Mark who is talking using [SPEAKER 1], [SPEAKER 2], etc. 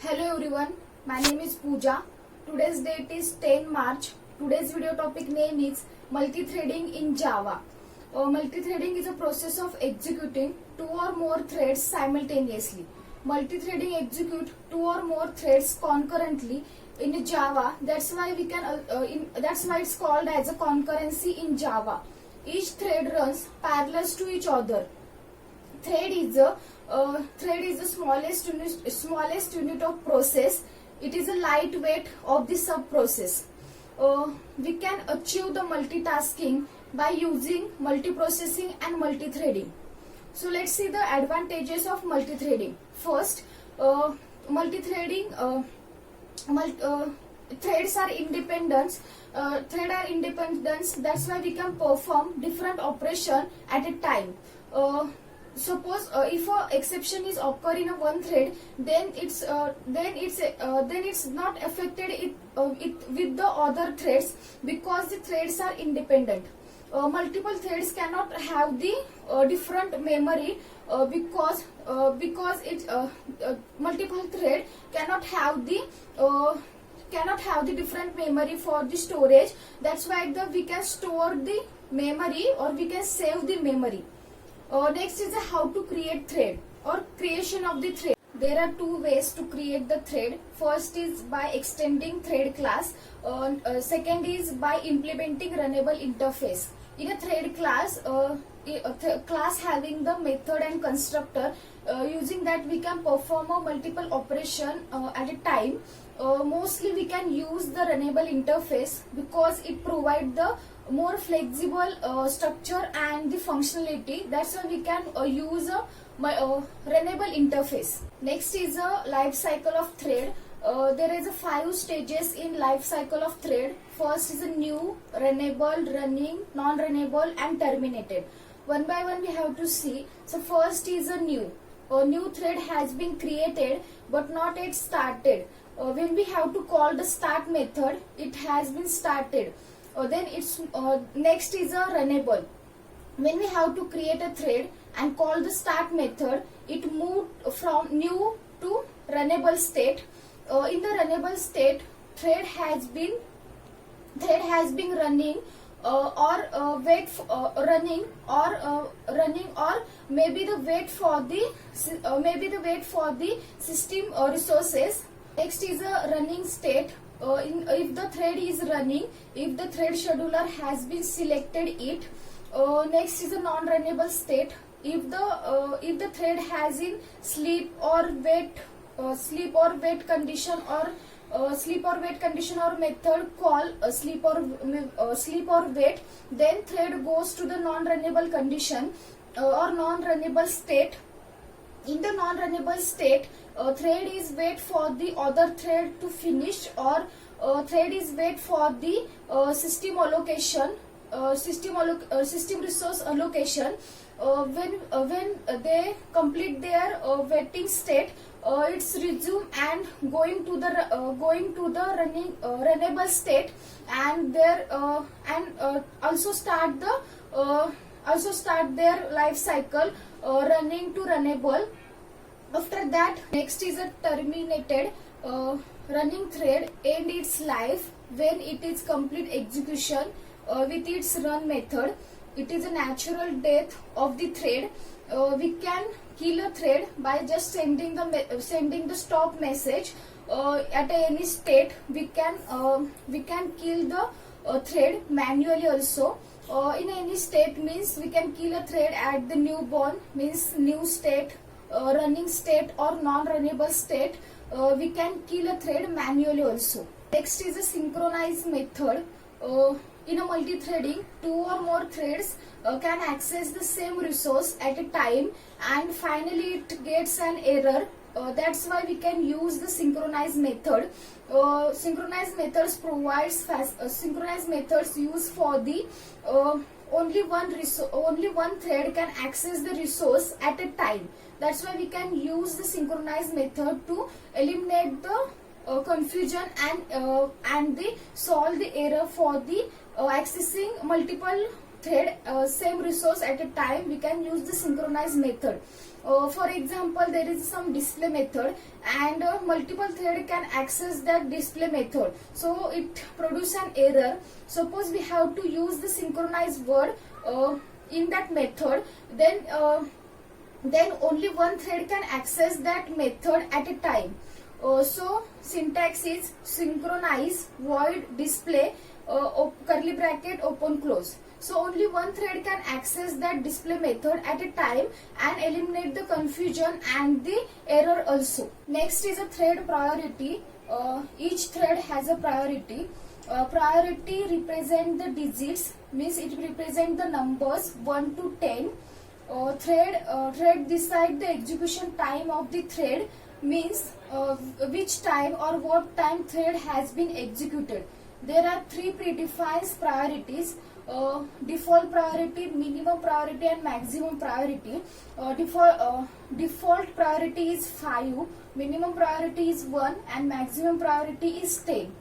[SPEAKER 1] Hello everyone, my name is Pooja. Today's date is 10 March. Today's video topic name is multi-threading in Java. Multi-threading is a process of executing two or more threads simultaneously. Multi-threading execute two or more threads concurrently in Java. That's why it's called as a concurrency in Java. Each thread runs parallel to each other. Thread is the smallest unit of process. It is a lightweight of the sub process. We can achieve the multitasking by using multiprocessing and multithreading. So let's see the advantages of multithreading. First, multithreading threads are independent. That's why we can perform different operation at a time. Suppose if a exception is occur in a one thread, then it's not affected with the other threads because the threads are independent. Multiple threads cannot have the different memory because multiple thread cannot have the different memory for the storage. That's why we can store the memory or we can save the memory. Next is how to create thread or creation of the thread. There are two ways to create the thread. First is by extending thread class. Second is by implementing runnable interface. In a thread class, class having the method and constructor, using that we can perform a multiple operation at a time. Mostly we can use the runnable interface because it provides the more flexible structure and the functionality. That's why we can use a runnable interface. Next is a life cycle of thread. There is a 5 stages in life cycle of thread. First is a new, runnable, running, non-runnable and terminated. One by one we have to see. So first is a new. A new thread has been created but not yet started. When we have to call the start method, it has been started. Then it's next is a runnable. When we have to create a thread and call the start method, it moved from new to runnable state. In the runnable state, thread has been running running or maybe the wait for the system resources. Next is a running state. If the thread is running, if the thread scheduler has been selected it. Next is a non-runnable state. If the thread has in sleep or wait condition or method call sleep or wait, then thread goes to the non-runnable condition or non-runnable state. In the non-runnable state, thread is wait for the other thread to finish or thread is wait for the system allocation, system resource allocation. When they complete their waiting state, it's resume and going to the runnable state and also start their life cycle running to runnable. After that, next is a terminated. Running thread end its life when it is complete execution with its run method. It is a natural death of the thread. We can kill a thread by just sending the stop message. At any state, we can kill the thread manually also. In any state means we can kill a thread at the newborn, means new state, running state or non-runnable state. We can kill a thread manually also. Next is a synchronized method. In a multi-threading, two or more threads can access the same resource at a time and finally it gets an error. That's why we can use the synchronized method. Synchronized methods synchronized methods use for the only one thread can access the resource at a time. That's why we can use the synchronized method to eliminate the confusion and solve the error for the accessing multiple thread same resource at a time. We can use the synchronized method. For example, there is some display method and multiple thread can access that display method. So it produce an error. Suppose we have to use the synchronized word in that method, then only one thread can access that method at a time. So syntax is synchronize void display curly bracket open close. So only one thread can access that display method at a time and eliminate the confusion and the error also. Next is a thread priority. Each thread has a priority. Priority represent the digits, means it represent the numbers 1 to 10. Thread decide the execution time of the thread, means which time or what time thread has been executed. There are three predefined priorities: default priority, minimum priority and maximum priority. Default priority is 5, minimum priority is 1 and maximum priority is 10.